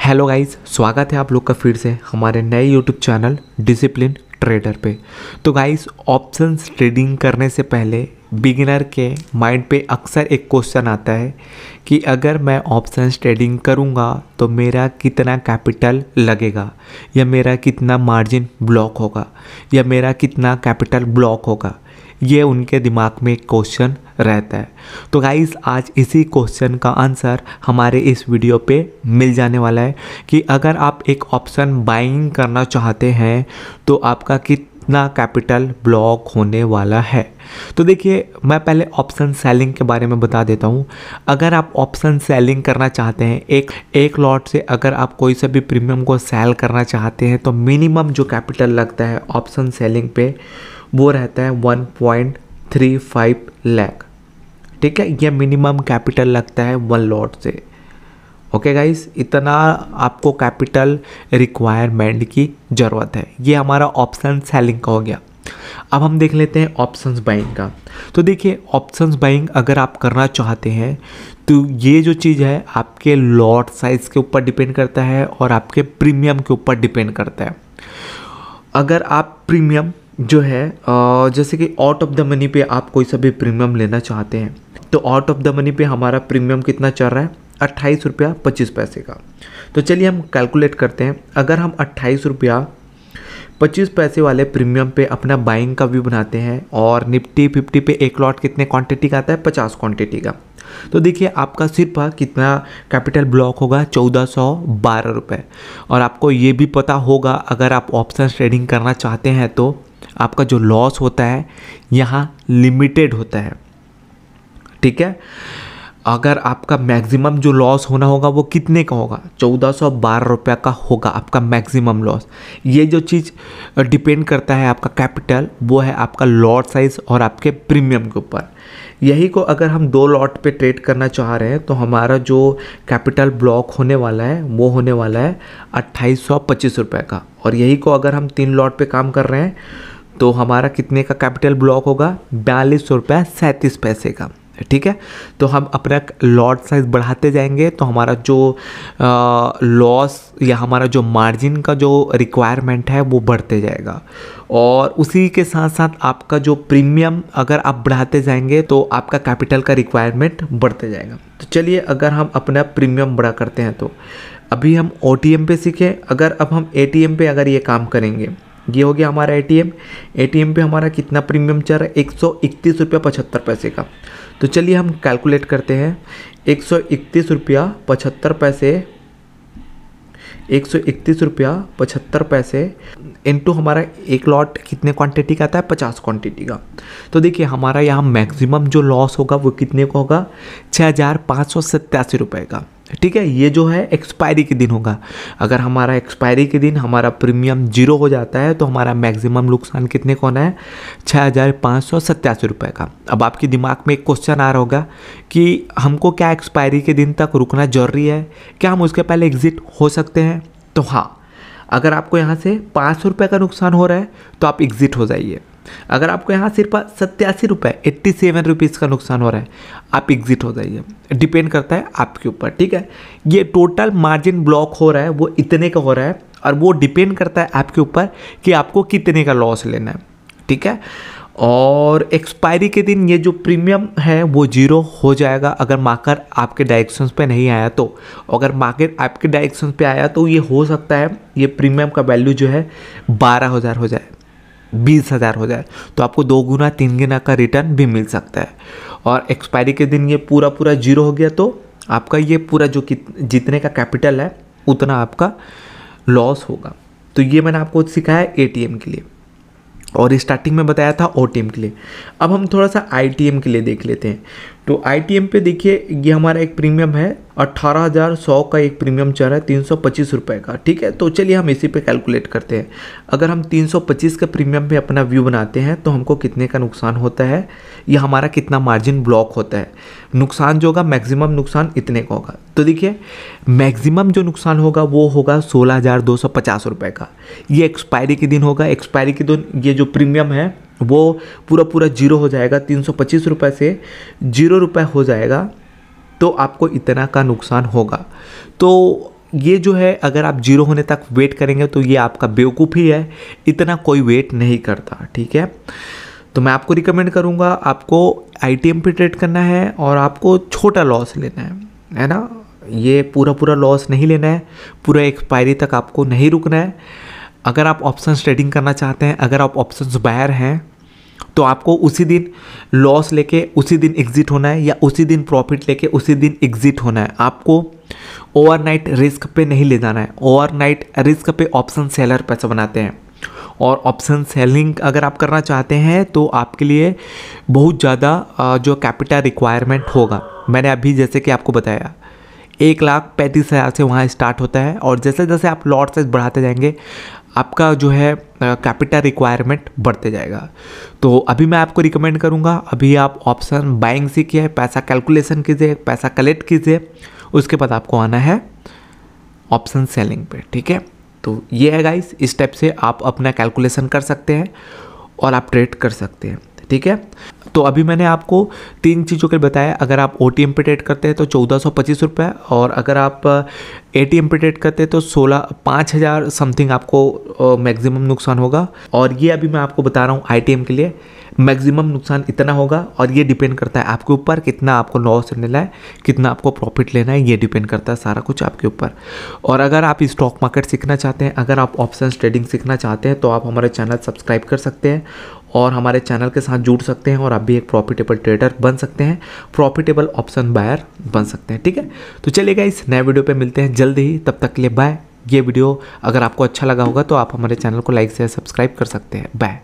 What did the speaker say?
Hello guys, स्वागत है आप लोग का फिर से हमारे नए यूट्यूब चैनल डिसिप्लिन ट्रेडर पे। तो गाइस, ऑप्शंस ट्रेडिंग करने से पहले बिगिनर के माइंड पे अक्सर एक क्वेश्चन आता है कि अगर मैं ऑप्शंस ट्रेडिंग करूँगा तो मेरा कितना कैपिटल लगेगा, या मेरा कितना मार्जिन ब्लॉक होगा, या मेरा कितना कैपिटल ब्लॉक होगा। ये उनके दिमाग में एक क्वेश्चन रहता है। तो गाइस, आज इसी क्वेश्चन का आंसर हमारे इस वीडियो पे मिल जाने वाला है कि अगर आप एक ऑप्शन बाइंग करना चाहते हैं तो आपका कितना कैपिटल ब्लॉक होने वाला है। तो देखिए, मैं पहले ऑप्शन सेलिंग के बारे में बता देता हूँ। अगर आप ऑप्शन सेलिंग करना चाहते हैं, एक लॉट से अगर आप कोई सा भी प्रीमियम को सेल करना चाहते हैं तो मिनिमम जो कैपिटल लगता है ऑप्शन सेलिंग पे वो रहता है 1.35 लाख। ठीक है, ये मिनिमम कैपिटल लगता है वन लॉट से। ओके गाइस, इतना आपको कैपिटल रिक्वायरमेंट की ज़रूरत है। ये हमारा ऑप्शन सेलिंग का हो गया। अब हम देख लेते हैं ऑप्शंस बाइंग का। तो देखिए, ऑप्शंस बाइंग अगर आप करना चाहते हैं तो ये जो चीज़ है आपके लॉट साइज़ के ऊपर डिपेंड करता है और आपके प्रीमियम के ऊपर डिपेंड करता है। अगर आप प्रीमियम जो है जैसे कि आउट ऑफ द मनी पे आप कोई सा भी प्रीमियम लेना चाहते हैं तो आउट ऑफ द मनी पे हमारा प्रीमियम कितना चल रहा है, 28 रुपया 25 पैसे का। तो चलिए हम कैलकुलेट करते हैं। अगर हम 28 रुपया 25 पैसे वाले प्रीमियम पे अपना बाइंग का व्यू बनाते हैं और निफ्टी 50 पे एक लॉट कितने क्वांटिटी का आता है, 50 क्वांटिटी का। तो देखिए, आपका सिर्फ कितना कैपिटल ब्लॉक होगा, 1412 रुपये। और आपको ये भी पता होगा, अगर आप ऑप्शन ट्रेडिंग करना चाहते हैं तो आपका जो लॉस होता है यहाँ लिमिटेड होता है। ठीक है, अगर आपका मैक्सिमम जो लॉस होना होगा वो कितने का होगा, 1412 रुपये का होगा आपका मैक्सिमम लॉस। ये जो चीज़ डिपेंड करता है आपका कैपिटल, वो है आपका लॉट साइज़ और आपके प्रीमियम के ऊपर। यही को अगर हम 2 लॉट पे ट्रेड करना चाह रहे हैं तो हमारा जो कैपिटल ब्लॉक होने वाला है वो होने वाला है 2825 रुपये का। और यही को अगर हम 3 लॉट पे काम कर रहे हैं तो हमारा कितने का कैपिटल ब्लॉक होगा, 42 रुपये 37 पैसे का। ठीक है, तो हम अपना लॉट साइज बढ़ाते जाएंगे तो हमारा जो लॉस या हमारा जो मार्जिन का जो रिक्वायरमेंट है वो बढ़ते जाएगा। और उसी के साथ साथ आपका जो प्रीमियम अगर आप बढ़ाते जाएंगे तो आपका कैपिटल का रिक्वायरमेंट बढ़ते जाएगा। तो चलिए, अगर हम अपना प्रीमियम बढ़ा करते हैं तो अभी हम OTM पे सीखें। अगर अब हम ATM पे अगर ये काम करेंगे, ये हो गया हमारा ATM पे हमारा कितना प्रीमियम चल रहा है, 131 रुपया 75 पैसे का। तो चलिए हम कैलकुलेट करते हैं। 131 रुपया 75 पैसे, 131 रुपया 75 पैसे इंटू हमारा एक लॉट कितने क्वांटिटी का आता है, 50 क्वांटिटी का। तो देखिए, हमारा यहाँ मैक्सिमम जो लॉस होगा वो कितने का होगा, 6587 रुपये का। ठीक है, ये जो है एक्सपायरी के दिन होगा। अगर हमारा एक्सपायरी के दिन हमारा प्रीमियम 0 हो जाता है तो हमारा मैक्सिमम नुकसान कितने का होना है, 6587 रुपये का। अब आपके दिमाग में एक क्वेश्चन आ रहा होगा कि हमको क्या एक्सपायरी के दिन तक रुकना जरूरी है, क्या हम उसके पहले एग्जिट हो सकते हैं? तो हाँ, अगर आपको यहाँ से 500 रुपये का नुकसान हो रहा है तो आप एग्जिट हो जाइए। अगर आपको यहाँ सिर्फ 87 रुपये 87 रुपीज़ का नुकसान हो रहा है, आप एग्जिट हो जाइए। डिपेंड करता है आपके ऊपर। ठीक है, ये टोटल मार्जिन ब्लॉक हो रहा है वो इतने का हो रहा है और वो डिपेंड करता है आपके ऊपर कि आपको कितने का लॉस लेना है। ठीक है, और एक्सपायरी के दिन ये जो प्रीमियम है वो 0 हो जाएगा अगर मार्केट आपके डायरेक्शंस पे नहीं आया तो। अगर मार्केट आपके डायरेक्शंस पे आया तो ये हो सकता है ये प्रीमियम का वैल्यू जो है 12,000 हो जाए, 20,000 हो जाए, तो आपको 2 गुना 3 गुना का रिटर्न भी मिल सकता है। और एक्सपायरी के दिन ये पूरा 0 हो गया तो आपका ये पूरा जो जितने का कैपिटल है उतना आपका लॉस होगा। तो ये मैंने आपको सिखाया ATM के लिए और स्टार्टिंग में बताया था OTM के लिए। अब हम थोड़ा सा ITM के लिए देख लेते हैं। तो ITM पे देखिए, ये हमारा एक प्रीमियम है 18,100 का एक प्रीमियम चल रहा है 325 रुपये का। ठीक है, तो चलिए हम इसी पे कैलकुलेट करते हैं। अगर हम 325 के प्रीमियम पे अपना व्यू बनाते हैं तो हमको कितने का नुकसान होता है, या हमारा कितना मार्जिन ब्लॉक होता है। नुकसान जो होगा, मैक्सिमम नुकसान इतने का होगा। तो देखिए, मैक्सिमम जो नुकसान होगा वो होगा 16,250 रुपये का। ये एक्सपायरी के दिन होगा। एक्सपायरी के दिन ये जो प्रीमियम है वो पूरा 0 हो जाएगा। 325 रुपये से 0 रुपये हो जाएगा तो आपको इतना का नुकसान होगा। तो ये जो है अगर आप जीरो होने तक वेट करेंगे तो ये आपका बेवकूफ़ी है, इतना कोई वेट नहीं करता, ठीक है। तो मैं आपको रिकमेंड करूँगा, आपको ITM पे ट्रेड करना है और आपको छोटा लॉस लेना है ना। ये पूरा लॉस नहीं लेना है, पूरा एक्सपायरी तक आपको नहीं रुकना है। अगर आप ऑप्शंस ट्रेडिंग करना चाहते हैं, अगर आप ऑप्शंस बायर हैं, तो आपको उसी दिन लॉस लेके उसी दिन एग्जिट होना है या उसी दिन प्रॉफिट लेके उसी दिन एग्जिट होना है। आपको ओवरनाइट रिस्क पे नहीं ले जाना है। ओवरनाइट रिस्क पे ऑप्शन सेलर पैसा बनाते हैं, और ऑप्शन सेलिंग अगर आप करना चाहते हैं तो आपके लिए बहुत ज़्यादा जो कैपिटल रिक्वायरमेंट होगा। मैंने अभी जैसे कि आपको बताया 1,35,000 से वहाँ स्टार्ट होता है, और जैसे जैसे आप लॉट साइज बढ़ाते जाएंगे आपका जो है कैपिटल रिक्वायरमेंट बढ़ते जाएगा। तो अभी मैं आपको रिकमेंड करूँगा, अभी आप ऑप्शन बाइंग सीखिए, पैसा कैलकुलेशन कीजिए, पैसा कलेक्ट कीजिए, उसके बाद आपको आना है ऑप्शन सेलिंग पे, ठीक है। तो ये है गाइस, इस स्टेप से आप अपना कैलकुलेशन कर सकते हैं और आप ट्रेड कर सकते हैं, ठीक है। तो अभी मैंने आपको 3 चीज़ों के बताया। अगर आप OTM पे ट्रेड करते हैं तो 1425 रुपये, और अगर आप ATM पे ट्रेड करते हैं तो 5,000 समथिंग आपको मैक्सिमम नुकसान होगा। और ये अभी मैं आपको बता रहा हूँ ITM के लिए मैक्सिमम नुकसान इतना होगा, और ये डिपेंड करता है आपके ऊपर कितना आपको लॉस लेना है, कितना आपको प्रॉफिट लेना है, ये डिपेंड करता है सारा कुछ आपके ऊपर। और अगर आप स्टॉक मार्केट सीखना चाहते हैं, अगर आप ऑप्शंस ट्रेडिंग सीखना चाहते हैं, तो आप हमारे चैनल सब्सक्राइब कर सकते हैं और हमारे चैनल के साथ जुड़ सकते हैं, और आप भी एक प्रॉफिटेबल ट्रेडर बन सकते हैं, प्रॉफिटेबल ऑप्शन बायर बन सकते हैं, ठीक है। तो चलिएगा, इस नए वीडियो पे मिलते हैं जल्दी ही, तब तक के लिए बाय। ये वीडियो अगर आपको अच्छा लगा होगा तो आप हमारे चैनल को लाइक से सब्सक्राइब कर सकते हैं। बाय।